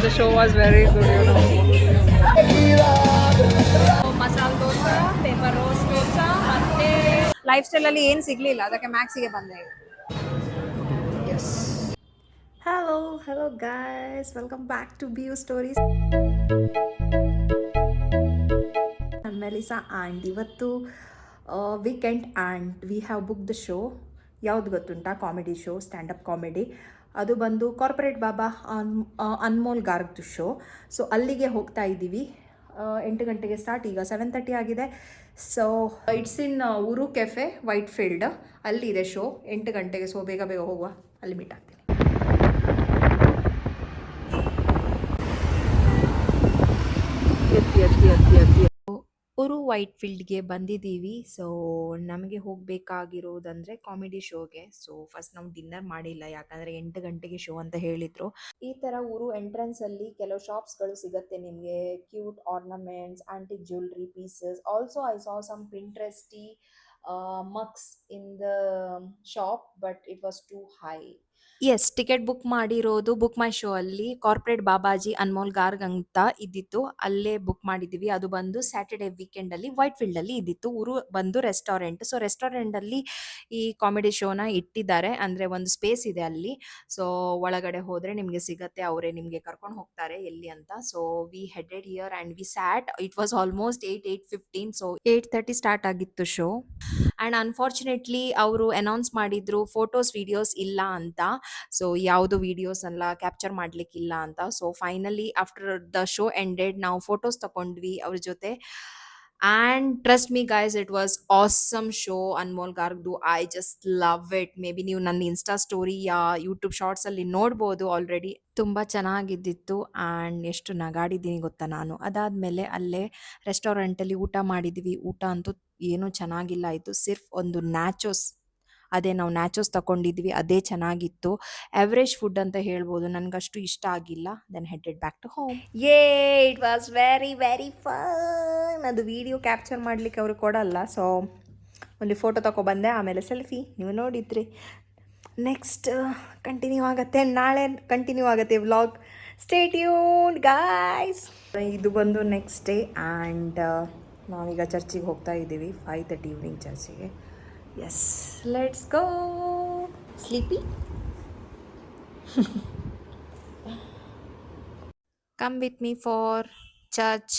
The show was very good, you know. Masala dosa, paper rose dosa ಮತ್ತೆ life style ಅಲ್ಲಿ ಏನು ಸಿಗ್ಲಿಲ್ಲ, ಅದಕ್ಕೆ ಮ್ಯಾಕ್ಸಿಗೆ ಬಂದೆ. S. Hello guys, welcome back to BU Stories. I'm Melissa and ಇವತ್ತು weekend and we have book the show. ಯಾವ್ದು ಗೊತ್ತುಂಟಾ? Comedy show, standup comedy. ಅದು ಬಂದು ಕಾರ್ಪೊರೇಟ್ ಬಾಬಾ ಅನ್ಮೋಲ್ ಗಾರ್ಗ್ದು ಶೋ. ಸೊ ಅಲ್ಲಿಗೆ ಹೋಗ್ತಾ ಇದ್ದೀವಿ. 8 ಗಂಟೆಗೆ ಸ್ಟಾರ್ಟ್, ಈಗ 7:30 ಆಗಿದೆ. So it's in Uru cafe, Whitefield. ಅಲ್ಲಿದೆ ಶೋ 8 ಗಂಟೆಗೆ. ಸೊ ಬೇಗ ಬೇಗ ಹೋಗುವ, ಅಲ್ಲಿ ಮೀಟ್ ಆಗ್ತೀನಿ. ಉರು ವೈಟ್ ಫೀಲ್ಡ್ಗೆ ಬಂದಿದ್ದೀವಿ. ಸೊ ನಮಗೆ ಹೋಗಬೇಕಾಗಿರೋದಂದರೆ ಕಾಮಿಡಿ ಶೋಗೆ. ಸೊ ಫಸ್ಟ್ ನಾವು ಡಿನ್ನರ್ ಮಾಡಿಲ್ಲ, ಯಾಕಂದರೆ 8 ಗಂಟೆಗೆ ಶೋ ಅಂತ ಹೇಳಿದರು. ಈ ಥರ ಉರು ಎಂಟ್ರೆನ್ಸಲ್ಲಿ ಕೆಲವು ಶಾಪ್ಸ್ಗಳು ಸಿಗುತ್ತೆ ನಿಮಗೆ, cute ornaments, antique jewellery pieces. Also I saw some Pinteresty mugs in the shop, but it was too high. Yes, ticket book ಮಾಡಿರೋದು ಬುಕ್ ಮೈ ಶೋ ಅಲ್ಲಿ ಕಾರ್ಪೊರೇಟ್ ಬಾಬಾಜಿ ಅನ್ಮೋಲ್ ಗಾರ್ಗ್ ಅಂತ ಇದ್ದಿತ್ತು, ಅಲ್ಲೇ ಬುಕ್ ಮಾಡಿದ್ದೀವಿ. ಅದು ಬಂದು ಸ್ಯಾಟರ್ಡೆ ವೀಕೆಂಡ್ ಅಲ್ಲಿ ವೈಟ್ ಫೀಲ್ಡ್ ಅಲ್ಲಿ ಇದ್ದಿತ್ತು. ಊರು ಬಂದು ರೆಸ್ಟೋರೆಂಟ್. ಸೊ ರೆಸ್ಟೋರೆಂಟ್ ಅಲ್ಲಿ ಈ ಕಾಮಿಡಿ ಶೋನ ಇಟ್ಟಿದ್ದಾರೆ, ಅಂದ್ರೆ ಒಂದು ಸ್ಪೇಸ್ ಇದೆ ಅಲ್ಲಿ. ಸೊ ಒಳಗಡೆ ಹೋದ್ರೆ ನಿಮ್ಗೆ ಸಿಗತ್ತೆ, ಅವರೇ ನಿಮ್ಗೆ ಕರ್ಕೊಂಡು ಹೋಗ್ತಾರೆ ಎಲ್ಲಿ ಅಂತ. So we headed here and we sat. It was almost 8:15. So 8:30 start ಆಗಿತ್ತು ಶೋ. ಆ್ಯಂಡ್ ಅನ್ಫಾರ್ಚುನೇಟ್ಲಿ ಅವರು ಅನೌನ್ಸ್ ಮಾಡಿದ್ರು ಫೋಟೋಸ್ ವಿಡಿಯೋಸ್ ಇಲ್ಲ ಅಂತ. ಸೊ ಯಾವುದು ವಿಡಿಯೋಸ್ ಎಲ್ಲ ಕ್ಯಾಪ್ಚರ್ ಮಾಡ್ಲಿಕ್ಕಿಲ್ಲ ಅಂತ. So finally after the show ended ನಾವು ಫೋಟೋಸ್ ತಗೊಂಡ್ವಿ ಅವ್ರ ಜೊತೆ. And trust me guys, it was awesome show. Anmol ಗಾರ್ಗ್ದು I just love it. Maybe ನೀವು ನನ್ನ ಇನ್ಸ್ಟಾ ಸ್ಟೋರಿ ಯಾ ಯೂಟ್ಯೂಬ್ ಶಾರ್ಟ್ಸಲ್ಲಿ ನೋಡ್ಬೋದು ಆಲ್ರೆಡಿ. ತುಂಬ ಚೆನ್ನಾಗಿದ್ದಿತ್ತು. ಆ್ಯಂಡ್ ಎಷ್ಟು ನಗಾಡಿದ್ದೀನಿ ಗೊತ್ತಾ ನಾನು. ಅದಾದಮೇಲೆ ಅಲ್ಲೇ ರೆಸ್ಟೋರೆಂಟಲ್ಲಿ ಊಟ ಮಾಡಿದ್ವಿ. ಊಟ ಅಂತೂ ಏನೂ ಚೆನ್ನಾಗಿಲ್ಲ ಆಯಿತು. ಸಿರ್ಫ್ ಒಂದು ನ್ಯಾಚೋಸ್, ಅದೇ ನಾವು ನ್ಯಾಚೋಸ್ ತಗೊಂಡಿದ್ವಿ, ಅದೇ ಚೆನ್ನಾಗಿತ್ತು. ಎವರೇಜ್ ಫುಡ್ ಅಂತ ಹೇಳ್ಬೋದು, ನನಗಷ್ಟು ಇಷ್ಟ ಆಗಿಲ್ಲ. Then headed back to home. It was very very fun. ಅದು ವಿಡಿಯೋ ಕ್ಯಾಪ್ಚರ್ ಮಾಡಲಿಕ್ಕೆ ಅವರು ಕೊಡಲ್ಲ. ಸೊ ಒಂದು ಫೋಟೋ ತಗೊಬಂದೆ, ಆಮೇಲೆ ಸೆಲ್ಫಿ ನೀವು ನೋಡಿದ್ರಿ. ನೆಕ್ಸ್ಟ್ ಕಂಟಿನ್ಯೂ ಆಗುತ್ತೆ, ನಾಳೆ ಕಂಟಿನ್ಯೂ ಆಗುತ್ತೆ ವ್ಲಾಗ್. Stay tuned guys. ಇದು ಬಂದು ನೆಕ್ಸ್ಟ್ ಡೇ ಆ್ಯಂಡ್ ನಾವೀಗ ಚರ್ಚಿಗೆ ಹೋಗ್ತಾ ಇದ್ದೀವಿ. 5:30 ಈವ್ನಿಂಗ್ ಚರ್ಚಿಗೆ. Yes, let's go. Sleepy. Come with me for church.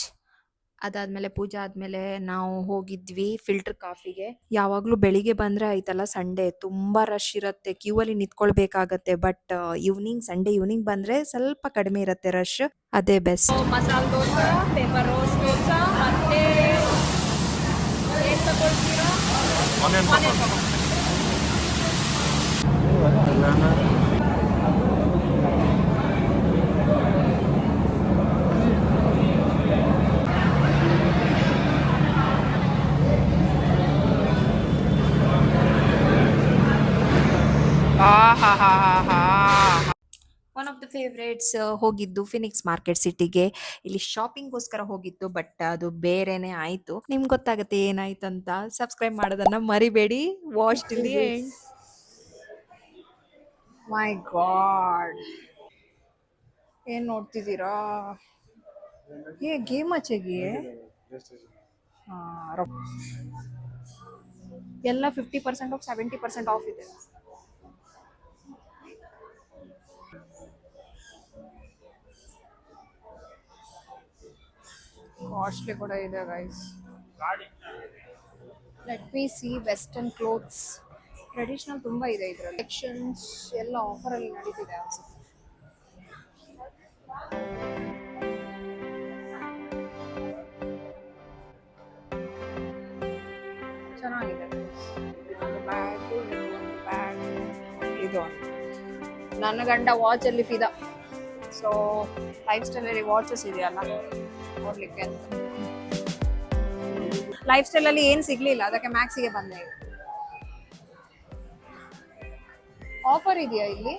ಅದಾದಮೇಲೆ ಪೂಜೆ ಆದಮೇಲೆ ನಾವು ಹೋಗಿದ್ವಿ ಫಿಲ್ಟರ್ ಕಾಫಿಗೆ. ಯಾವಾಗಲೂ ಬೆಳಿಗ್ಗೆ ಬಂದರೆ ಆಯ್ತಲ್ಲ, ಸಂಡೇ ತುಂಬ ರಶ್ ಇರುತ್ತೆ, ಕ್ಯೂ ಅಲ್ಲಿ ನಿಂತ್ಕೊಳ್ಬೇಕಾಗತ್ತೆ. ಬಟ್ ಸಂಡೇ ಈವ್ನಿಂಗ್ ಬಂದರೆ ಸ್ವಲ್ಪ ಕಡಿಮೆ ಇರುತ್ತೆ ರಶ್, ಅದೇ best. Masala dosa, paper rose dosa ಮತ್ತೆ ಏನು ತಗೊಳ್ತೀರಾ? ಆನಿಯನ್ ತಗೊಳ್ಳಿ. ಒನ್ ಆಫ್ ದ ಫೇವ್ರೇಟ್ಸ್ ಹೋಗಿದ್ದು ಫಿನಿಕ್ಸ್ ಮಾರ್ಕೆಟ್ ಸಿಟಿಗೆ. ಇಲ್ಲಿ ಶಾಪಿಂಗ್ಗೋಸ್ಕರ ಹೋಗಿತ್ತು, ಬಟ್ ಅದು ಬೇರೆನೆ ಆಯಿತು. ನಿಮ್ಗೆ ಗೊತ್ತಾಗುತ್ತೆ ಏನಾಯ್ತು ಅಂತ. ಸಬ್ಸ್ಕ್ರೈಬ್ ಮಾಡೋದನ್ನ ಮರಿಬೇಡಿ. Watch till the end. My god, ಏನು ನೋಡ್ತಿದ್ದೀರಾ? ಗೇಮ್ ಹಚ್ಚೆಗಿ ಎಲ್ಲ 50% ಆಫ್ 70% ಆಫ್ ಇದೆ. ಕಾಸ್ಟ್ಲಿ ಕೂಡ ಇದೆ guys. Let me see western clothes. Traditional ತುಂಬ ಇದೆ ಇದರಲ್ಲಿ. ಸೆಕ್ಷನ್ಸ್ ಎಲ್ಲ ಆಫರಲ್ಲಿ ನಡೀತಿದೆ ಅನ್ಸುತ್ತೆ. ಚೆನ್ನಾಗಿದೆ ಬ್ಯಾಗು, ಇದು ನನ್ನ ಗಂಡ ವಾಚಲ್ಲಿ ಫಿದಾ. ಸೊ ಲೈಫ್ ಸ್ಟೈಲಲ್ಲಿ ವಾಚಸ್ ಇದೆಯಲ್ಲ ನೋಡ್ಲಿಕ್ಕೆ ಅಂತ. ಲೈಫ್ ಸ್ಟೈಲಲ್ಲಿ ಏನು ಸಿಗ್ಲಿಲ್ಲ, ಅದಕ್ಕೆ ಮ್ಯಾಕ್ಸಿಗೆ ಬಂದೆ. ಆಫರ್ ಇದೆಯಾ ಇಲ್ಲಿ?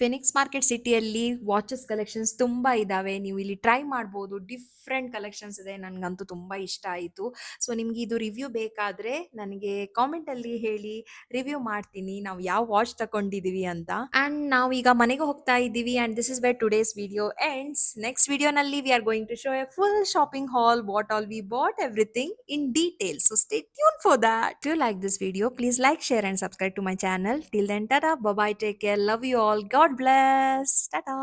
ಫಿನಿಕ್ಸ್ ಮಾರ್ಕೆಟ್ ಸಿಟಿಯಲ್ಲಿ ವಾಚಸ್ ಕಲೆಕ್ಷನ್ಸ್ ತುಂಬ ಇದ್ದಾವೆ. ನೀವು ಇಲ್ಲಿ ಟ್ರೈ ಮಾಡ್ಬೋದು. ಡಿಫ್ರೆಂಟ್ ಕಲೆಕ್ಷನ್ಸ್ ಇದೆ. ನನಗಂತೂ ತುಂಬ ಇಷ್ಟ ಆಯಿತು. ಸೊ ನಿಮ್ಗೆ ಇದು ರಿವ್ಯೂ ಬೇಕಾದರೆ ನನಗೆ ಕಾಮೆಂಟಲ್ಲಿ ಹೇಳಿ, ರಿವ್ಯೂ ಮಾಡ್ತೀನಿ ನಾವು ಯಾವ ವಾಚ್ ತಗೊಂಡಿದ್ದೀವಿ ಅಂತ. ಆ್ಯಂಡ್ ನಾವೀಗ ಮನೆಗೆ ಹೋಗ್ತಾ ಇದ್ದೀವಿ and this is where today's video ends. Next ವಿಡಿಯೋನಲ್ಲಿ we are going to show a full shopping hall, what all we bought, everything in detail. So stay tuned for that. If you like this video, please like, share and subscribe to my channel. Till then, tada, bye bye, take care, love you all, God bless, tada.